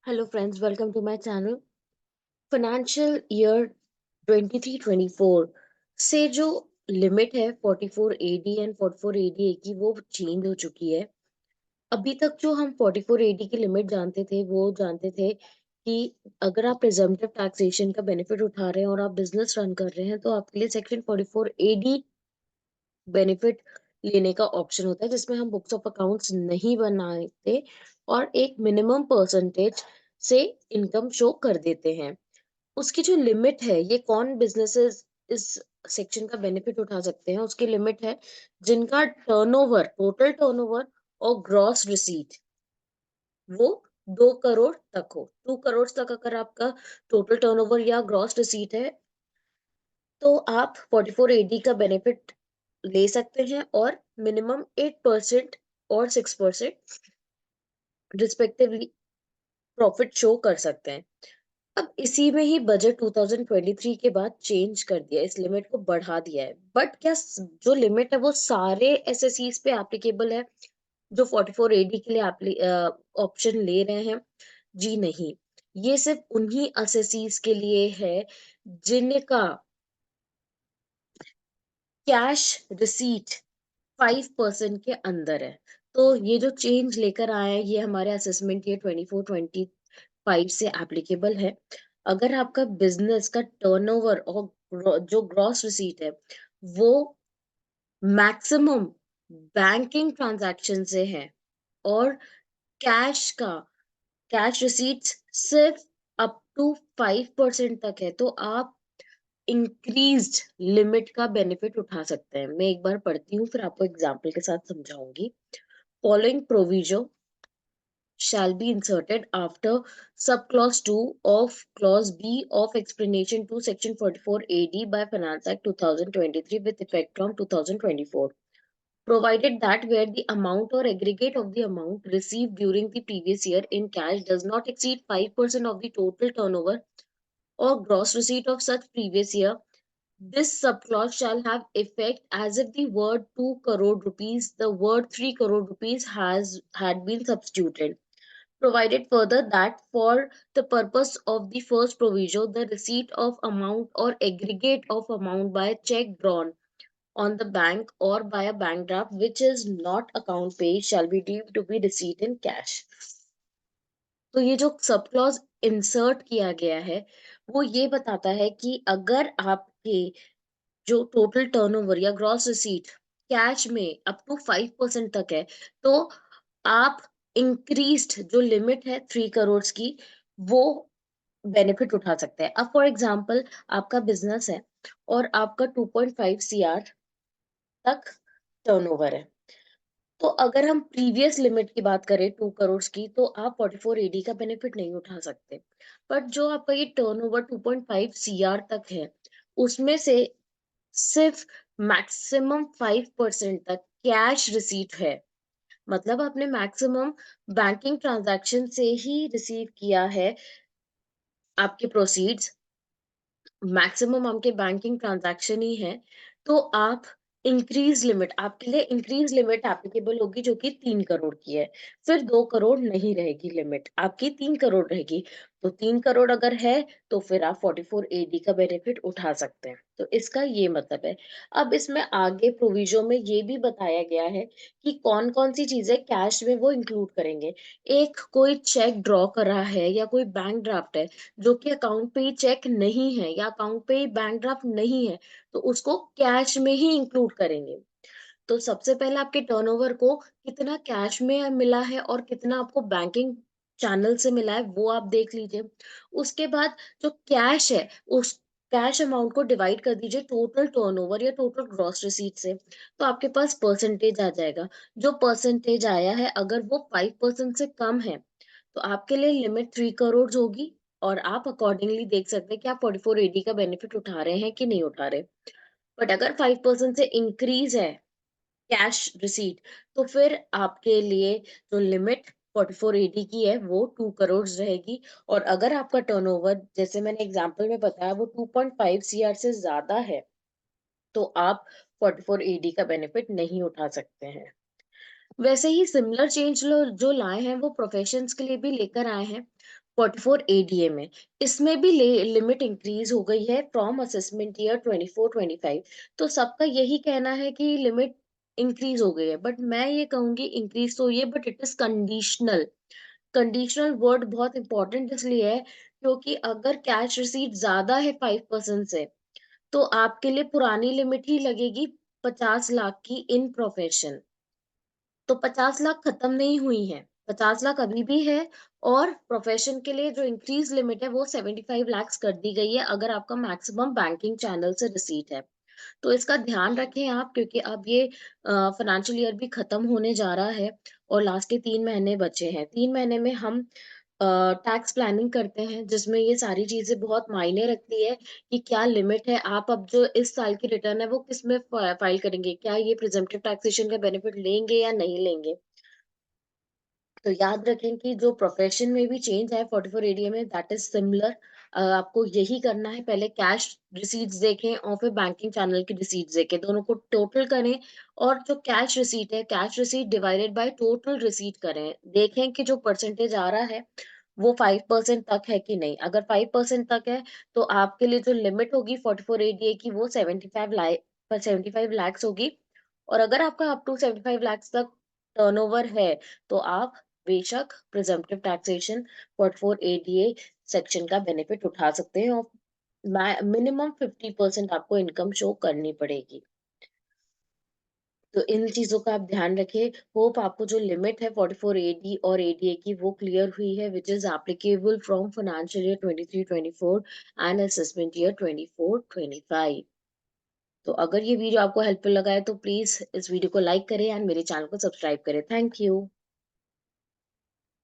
Hello friends, welcome to my channel. Financial year 23-24 से जो limit है 44 एडी एंड 44 एडी की, वो चेंज हो चुकी है। अभी तक जो हम 44 एडी की लिमिट जानते थे, वो जानते थे कि अगर आप प्रिजम्पटिव टैक्सेशन का बेनिफिट उठा रहे हैं और आप बिजनेस रन कर रहे हैं, तो आपके लिए सेक्शन 44 एडी बेनिफिट लेने का ऑप्शन होता है, जिसमें हम बुक्स ऑफ अकाउंट्स नहीं बनाते और एक मिनिमम परसेंटेज से इनकम शो कर देते हैं। उसकी जो लिमिट है, ये कौन बिजनेसेस इस सेक्शन का बेनिफिट उठा सकते हैं, उसकी लिमिट है जिनका टर्नओवर, टोटल टर्नओवर और ग्रॉस रिसीट वो 2 करोड़ तक हो। 2 करोड़ तक अगर आपका टोटल टर्नओवर या ग्रॉस रिसीट है, तो आप 44 एडी का बेनिफिट ले सकते हैं और मिनिमम 8% और 6% रिस्पेक्टिवली प्रॉफिट शो कर सकते हैं। अब इसी में ही बजट 2023 के बाद चेंज कर दिया, इस लिमिट को बढ़ा दिया है। बट क्या जो लिमिट है वो सारे एसएससीज पे एप्लीकेबल है जो 44 एडी के लिए ऑप्शन ले रहे हैं? जी नहीं, ये सिर्फ उन्हीं एसएससीज के लिए है जिनका कैश रिसीट 5% के अंदर है। तो ये जो चेंज लेकर आए हैं, ये हमारे असेसमेंट ये 24-25 से एप्लीकेबल है। अगर आपका बिजनेस का टर्नओवर और जो ग्रॉस रिसीट है, वो मैक्सिमम बैंकिंग ट्रांजैक्शन से है और कैश का कैश रिसीट्स सिर्फ अप टू 5% तक है, तो आप इंक्रीज्ड लिमिट का बेनिफिट उठा सकते हैं। मैं एक बार पढ़ती हूँ, फिर आपको एग्जाम्पल के साथ समझाऊंगी। Following proviso shall be inserted after subclause 2 of clause B of explanation to section 44 AD by Finance Act 2023 with effect from 2024. Provided that where the amount or aggregate of the amount received during the previous year in cash does not exceed 5% of the total turnover or gross receipt of such previous year, this subclause shall have effect as if the word 2 crore rupees, the word 3 crore rupees had been substituted. Provided further that for the purpose of the first provision, the receipt of amount or aggregate of amount by a check drawn on the bank or by a bank draft which is not account paid shall be deemed to be receipt in cash. तो ये जो sub clause insert किया गया है, वो ये बताता है कि अगर आपके जो टोटल टर्नओवर या ग्रॉस रिसीट कैश में अप टू 5% तक है, तो आप इंक्रीज्ड जो लिमिट है 3 करोड़ की, वो बेनिफिट उठा सकते हैं। अब फॉर एग्जांपल आपका बिजनेस है और आपका 2.5 सीआर तक टर्नओवर है, तो अगर हम प्रीवियस लिमिट की बात करें 2 करोड़ की, तो आप 44 एडी का बेनिफिट नहीं उठा सकते। बट जो आपका ये टर्नओवर 2.5 सीआर तक है, उसमें से सिर्फ मैक्सिमम 5% तक कैश रिसीट है। मतलब आपने मैक्सिमम बैंकिंग ट्रांजैक्शन से ही रिसीव किया है आपके प्रोसीड्स, मैक्सिमम आपके बैंकिंग ट्रांजैक्शन ही है, तो आप इंक्रीज लिमिट, आपके लिए इंक्रीज लिमिट एप्लीकेबल होगी जो कि 3 करोड़ की है। फिर 2 करोड़ नहीं रहेगी लिमिट, आपकी 3 करोड़ रहेगी। तो 3 करोड़ अगर है, तो फिर आप 44 एडी का बेनिफिट उठा सकते हैं। तो इसका ये मतलब है। अब इसमें आगे प्रोविजन में ये भी बताया गया है कि कौन कौन सी चीजें कैश में वो इंक्लूड करेंगे। एक कोई चेक ड्रॉ करा है या कोई बैंक ड्राफ्ट है जो कि अकाउंट पे ही चेक नहीं है या अकाउंट पे ही बैंक ड्राफ्ट नहीं है, तो उसको कैश में ही इंक्लूड करेंगे। तो सबसे पहले आपके टर्नओवर को कितना कैश में मिला है और कितना आपको बैंकिंग चैनल से मिला है, वो आप देख लीजिए। उसके बाद जो कैश है, उस कैश अमाउंट को डिवाइड कर दीजिए टोटल टर्नओवर या टोटल ग्रॉस रिसीट से, तो आपके पास परसेंटेज आ जाएगा। जो परसेंटेज आया है, अगर वो 5% से कम है, तो आपके लिए लिमिट 3 करोड़ होगी और आप अकॉर्डिंगली देख सकते हैं कि आप 44 एडी का बेनिफिट उठा रहे हैं कि नहीं उठा रहे। बट अगर 5% से इंक्रीज है कैश रिसीट, तो फिर आपके लिए जो लिमिट 44 एडी की है, वो 2 करोड़ रहेगी। और अगर आपका टर्नओवर, जैसे मैंने एग्जांपल में बताया, वो 2.5 सीआर से ज्यादा है, तो आप 44 एडी का बेनिफिट नहीं उठा सकते हैं। वैसे ही सिमिलर चेंज जो लाए हैं, वो प्रोफेशंस के लिए भी लेकर आए हैं। 44 एडीए में। इसमें भी लिमिट इंक्रीज हो गई है फ्रॉम असेसमेंट ईयर 24-25। तो सबका यही कहना है कि लिमिट इंक्रीज हो गई है, बट मैं ये कहूंगी इंक्रीज तो हुई है, but it is conditional. Conditional word बहुत इंपॉर्टेंट इसलिए है क्योंकि अगर कैश रिसीट ज्यादा है 5% से, तो आपके लिए पुरानी लिमिट ही लगेगी 50 लाख की इन प्रोफेशन। तो 50 लाख खत्म नहीं हुई है, 50 लाख अभी भी है। और प्रोफेशन के लिए जो इंक्रीज लिमिट है वो 75 लाख कर दी गई है, अगर आपका मैक्सिमम बैंकिंग चैनल से रिसीट है। तो इसका ध्यान रखें आप, क्योंकि अब ये फाइनेंशियल ईयर भी खत्म होने जा रहा है और लास्ट के 3 महीने बचे हैं। 3 महीने में हम टैक्स प्लानिंग करते हैं, जिसमें ये सारी चीजें बहुत मायने रखती है कि क्या लिमिट है। आप अब जो इस साल की रिटर्न है वो किस में फाइल करेंगे, क्या ये प्रिजम्पटिव टैक्सेशन का बेनिफिट लेंगे या नहीं लेंगे। तो याद रखें कि जो प्रोफेशन में भी चेंज है 44 एडीए में, दैट इज सिमिलर। आपको यही करना है, पहले कैश रिसीट्स देखें और फिर बैंकिंग चैनल की रिसीट्स देखें, दोनों को टोटल करें। और जो कैश रिसीट है, cash receipt divided by total receipt करें, देखें कि जो परसेंटेज आ रहा है वो 5% तक है कि नहीं। अगर 5% तक है, तो आपके लिए जो लिमिट होगी 44 एडीए की वो 75 लैक्स होगी। और अगर आपका अप टू 75 लैक्स तक टर्नओवर है, तो आप बेशक प्रिजम्पटिव टैक्सेशन 44 एडीए सेक्शन का बेनिफिट उठा सकते हैं, और मिनिमम 50% आपको इनकम शो करनी पड़ेगी। तो इन चीजों का आप ध्यान रखें। होप आपको जो लिमिट है 44 एडी और एडीए की वो क्लियर हुई है, which is applicable from financial year 23-24 and assessment year 24-25। तो अगर ये वीडियो आपको हेल्पफुल लगा है तो प्लीज इस वीडियो को लाइक करें एंड मेरे चैनल को सब्सक्राइब करें। Thank you.